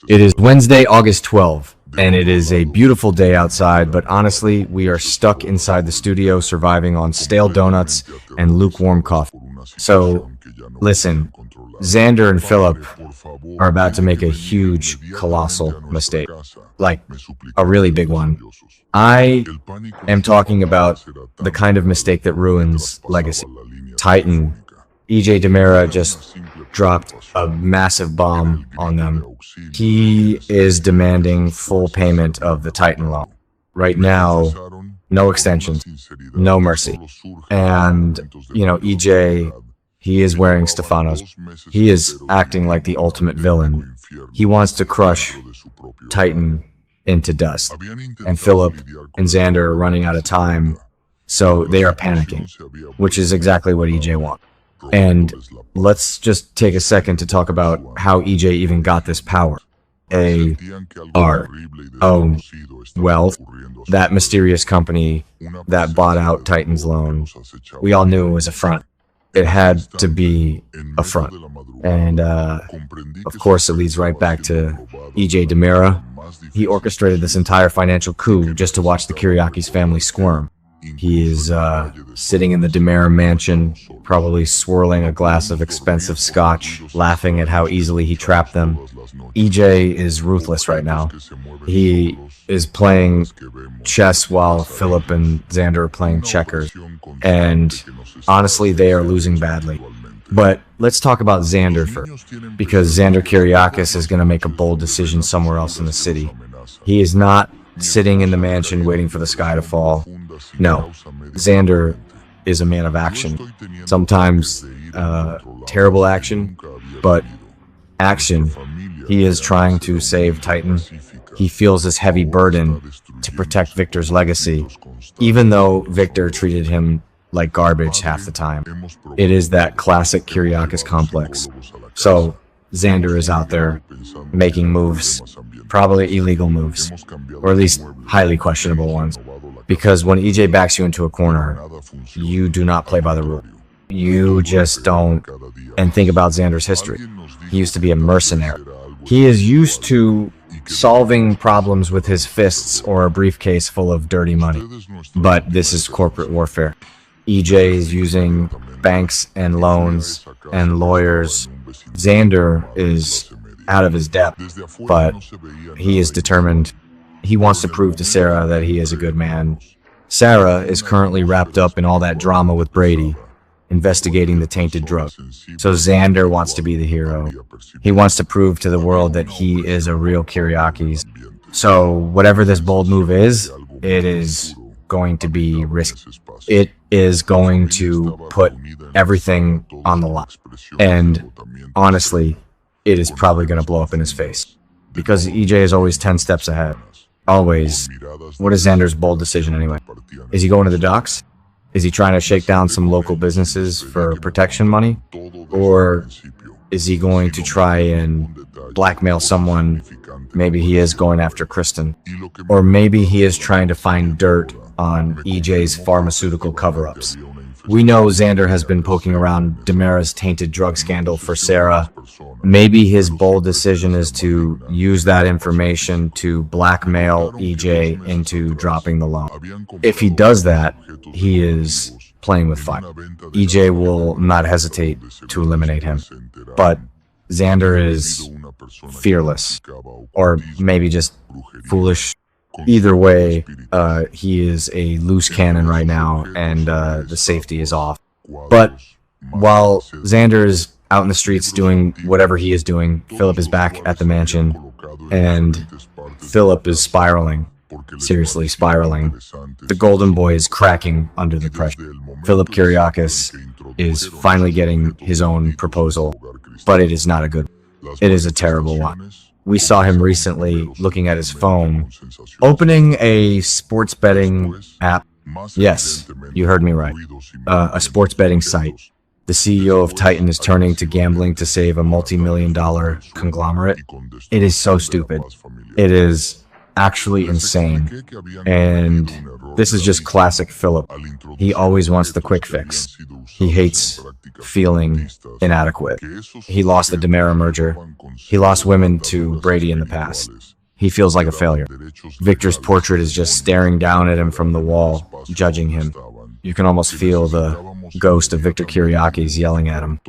It is Wednesday, August 12th, and it is a beautiful day outside, but honestly, we are stuck inside the studio surviving on stale donuts and lukewarm coffee. So, listen, Xander and Philip are about to make a huge, colossal mistake. Like, a really big one. I am talking about the kind of mistake that ruins legacy. Titan, DiMera just dropped a massive bomb on them. He is demanding full payment of the Titan loan. Right now, no extensions, no mercy. And, EJ, he is wearing Stefanos. He is acting like the ultimate villain. He wants to crush Titan into dust. And Philip and Xander are running out of time, so they are panicking, which is exactly what EJ wants. And let's just take a second to talk about how EJ even got this power. Well, that mysterious company that bought out Titan's loan, we all knew it was a front. It had to be a front. And, of course, it leads right back to DiMera. He orchestrated this entire financial coup just to watch the Kiriakis family squirm. He is sitting in the DiMera mansion, probably swirling a glass of expensive scotch, laughing at how easily he trapped them. EJ is ruthless right now. He is playing chess while Philip and Xander are playing checkers. And honestly, they are losing badly. But let's talk about Xander first, because Xander Kiriakis is going to make a bold decision somewhere else in the city. He is not sitting in the mansion waiting for the sky to fall. No, Xander is a man of action. Sometimes terrible action, but action. He is trying to save Titan. He feels this heavy burden to protect Victor's legacy, even though Victor treated him like garbage half the time. It is that classic Kiriakis complex. So Xander is out there making moves, probably illegal moves, or at least highly questionable ones. Because when EJ backs you into a corner, you do not play by the rule. You just don't. And think about Xander's history. He used to be a mercenary. He is used to solving problems with his fists or a briefcase full of dirty money. But this is corporate warfare. EJ is using banks and loans and lawyers. Xander is out of his depth, but he is determined. He wants to prove to Sarah that he is a good man. Sarah is currently wrapped up in all that drama with Brady, investigating the tainted drug. So Xander wants to be the hero. He wants to prove to the world that he is a real Kiriakis. So whatever this bold move is, it is going to be risky. It is going to put everything on the line. And honestly, it is probably going to blow up in his face. Because EJ is always 10 steps ahead. Always. What is Xander's bold decision anyway? Is he going to the docks? Is he trying to shake down some local businesses for protection money? Or is he going to try and blackmail someone? Maybe he is going after Kristen. Or maybe he is trying to find dirt on EJ's pharmaceutical cover-ups. We know Xander has been poking around DiMera's tainted drug scandal for Sarah. Maybe his bold decision is to use that information to blackmail EJ into dropping the loan. If he does that, he is playing with fire. EJ will not hesitate to eliminate him. But Xander is fearless, or maybe just foolish. Either way, he is a loose cannon right now, and the safety is off. But while Xander is out in the streets doing whatever he is doing, Philip is back at the mansion, and Philip is spiraling. Seriously spiraling. The golden boy is cracking under the pressure. Philip Kiriakis is finally getting his own proposal, but it is not a good one. It is a terrible one. We saw him recently looking at his phone, opening a sports betting app. Yes, you heard me right. A sports betting site. The CEO of Titan is turning to gambling to save a multi-million-dollar conglomerate. It is so stupid. It is actually insane. And this is just classic Philip. He always wants the quick fix. He hates feeling inadequate. He lost the DiMera merger. He lost women to Brady in the past. He feels like a failure. Victor's portrait is just staring down at him from the wall, judging him. You can almost feel the ghost of Victor Kiriakis yelling at him,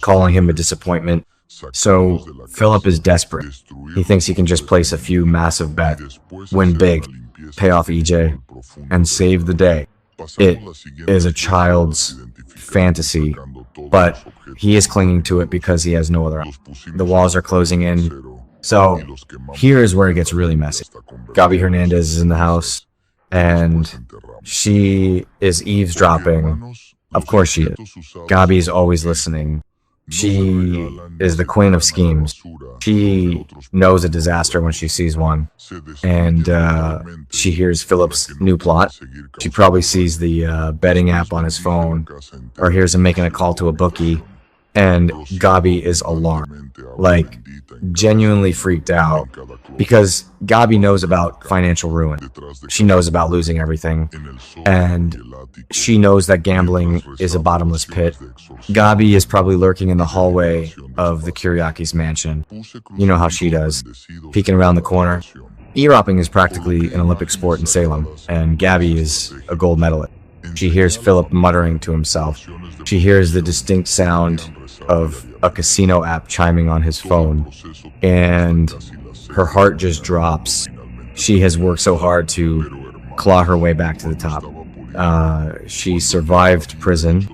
calling him a disappointment. So Philip is desperate. He thinks he can just place a few massive bets, win big, pay off EJ, and save the day. It is a child's fantasy, but he is clinging to it because he has no other option. The walls are closing in. So here is where it gets really messy. Gabi Hernandez is in the house, and she is eavesdropping. Of course she is. Gabi is always listening. She is the queen of schemes. She knows a disaster when she sees one. And she hears Philip's new plot. She probably sees the betting app on his phone, or hears him making a call to a bookie. And Gabi is alarmed, like genuinely freaked out, because Gabi knows about financial ruin. She knows about losing everything, and she knows that gambling is a bottomless pit. Gabi is probably lurking in the hallway of the Kiriakis mansion. You know how she does, peeking around the corner. E-ropping is practically an Olympic sport in Salem, and Gabi is a gold medalist. She hears Philip muttering to himself. She hears the distinct sound of a casino app chiming on his phone, and her heart just drops. She has worked so hard to claw her way back to the top. She survived prison.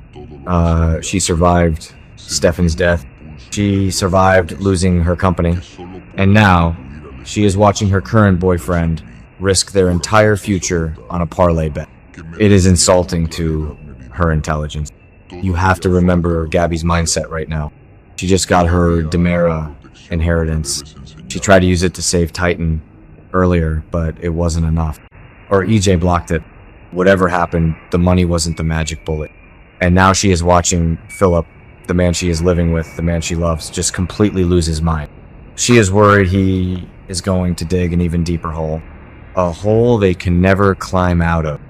She survived Stefan's death. She survived losing her company. And now she is watching her current boyfriend risk their entire future on a parlay bet. It is insulting to her intelligence. You have to remember Gabi's mindset right now. She just got her DiMera inheritance. She tried to use it to save Titan earlier, but it wasn't enough. Or EJ blocked it. Whatever happened, the money wasn't the magic bullet. And now she is watching Philip, the man she is living with, the man she loves, just completely lose his mind. She is worried he is going to dig an even deeper hole. A hole they can never climb out of.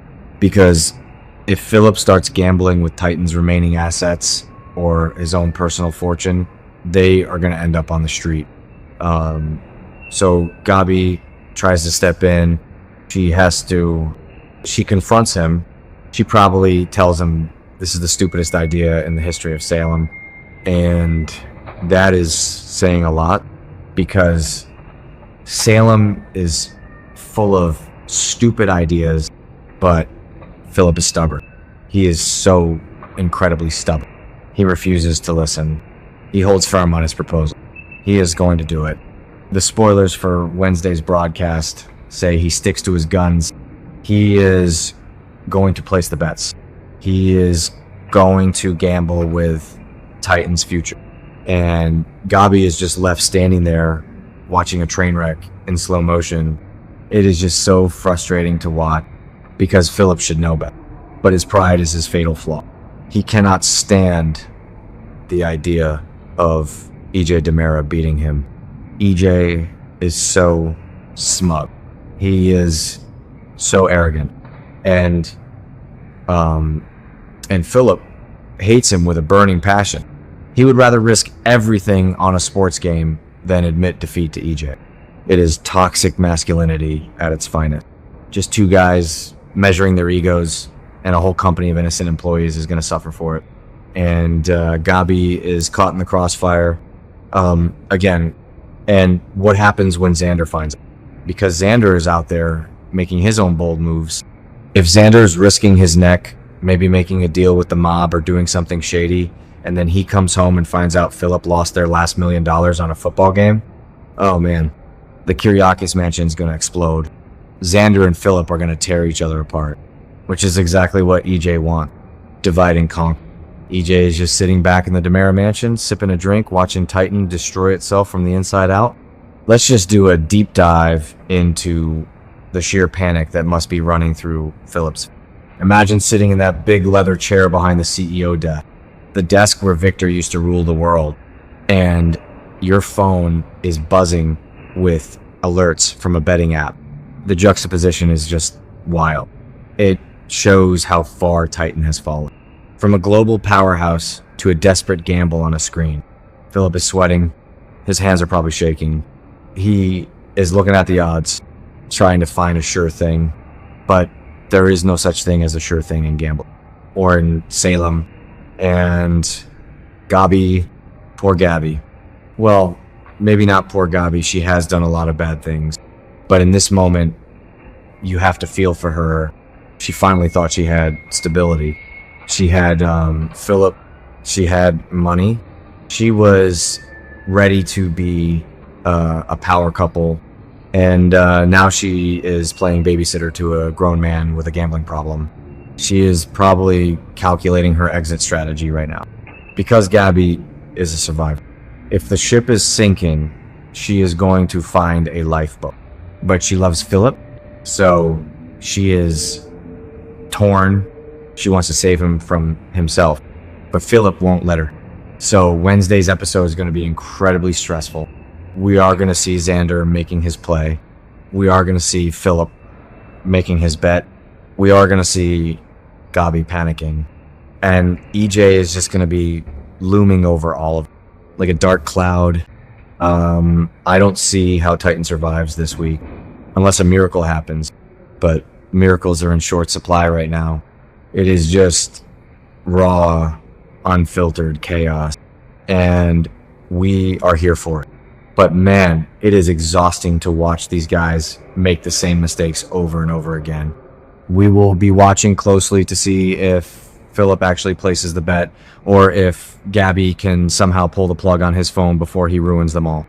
Because if Philip starts gambling with Titan's remaining assets or his own personal fortune, they are going to end up on the street. So Gabi tries to step in. She confronts him. She probably tells him this is the stupidest idea in the history of Salem. And that is saying a lot, because Salem is full of stupid ideas, but Philip is stubborn. He is so incredibly stubborn. He refuses to listen. He holds firm on his proposal. He is going to do it. The spoilers for Wednesday's broadcast say he sticks to his guns. He is going to place the bets. He is going to gamble with Titan's future. And Gabi is just left standing there watching a train wreck in slow motion. It is just so frustrating to watch, because Philip should know better. But his pride is his fatal flaw. He cannot stand the idea of EJ DiMera beating him. EJ is so smug. He is so arrogant. And Philip hates him with a burning passion. He would rather risk everything on a sports game than admit defeat to EJ. It is toxic masculinity at its finest. Just two guys measuring their egos, and a whole company of innocent employees is going to suffer for it. And Gabi is caught in the crossfire again. And what happens when Xander finds it? Because Xander is out there making his own bold moves. If Xander is risking his neck, maybe making a deal with the mob or doing something shady, and then he comes home and finds out Philip lost their last $1 million on a football game, oh man, the Kiriakis mansion is going to explode. Xander and Philip are going to tear each other apart, which is exactly what EJ wants. Divide and conquer. EJ is just sitting back in the DiMera mansion, sipping a drink, watching Titan destroy itself from the inside out. Let's just do a deep dive into the sheer panic that must be running through Philip's. Imagine sitting in that big leather chair behind the CEO desk, the desk where Victor used to rule the world, and your phone is buzzing with alerts from a betting app. The juxtaposition is just wild. It shows how far Titan has fallen. From a global powerhouse to a desperate gamble on a screen. Philip is sweating. His hands are probably shaking. He is looking at the odds, trying to find a sure thing. But there is no such thing as a sure thing in gambling. Or in Salem. And Gabi, poor Gabi. Well, maybe not poor Gabi. She has done a lot of bad things. But in this moment, you have to feel for her. She finally thought she had stability. She had Philip. She had money. She was ready to be a power couple. And now she is playing babysitter to a grown man with a gambling problem. She is probably calculating her exit strategy right now. Because Gabi is a survivor. If the ship is sinking, she is going to find a lifeboat. But she loves Philip, so she is torn. She wants to save him from himself, but Philip won't let her. So Wednesday's episode is going to be incredibly stressful. We are going to see Xander making his play. We are going to see Philip making his bet. We are going to see Gabi panicking. And EJ is just going to be looming over all of it, like a dark cloud. I don't see how Titan survives this week, unless a miracle happens. But miracles are in short supply right now. It is just raw, unfiltered chaos. And we are here for it. But man, it is exhausting to watch these guys make the same mistakes over and over again. We will be watching closely to see if Philip actually places the bet, or if Gabi can somehow pull the plug on his phone before he ruins them all.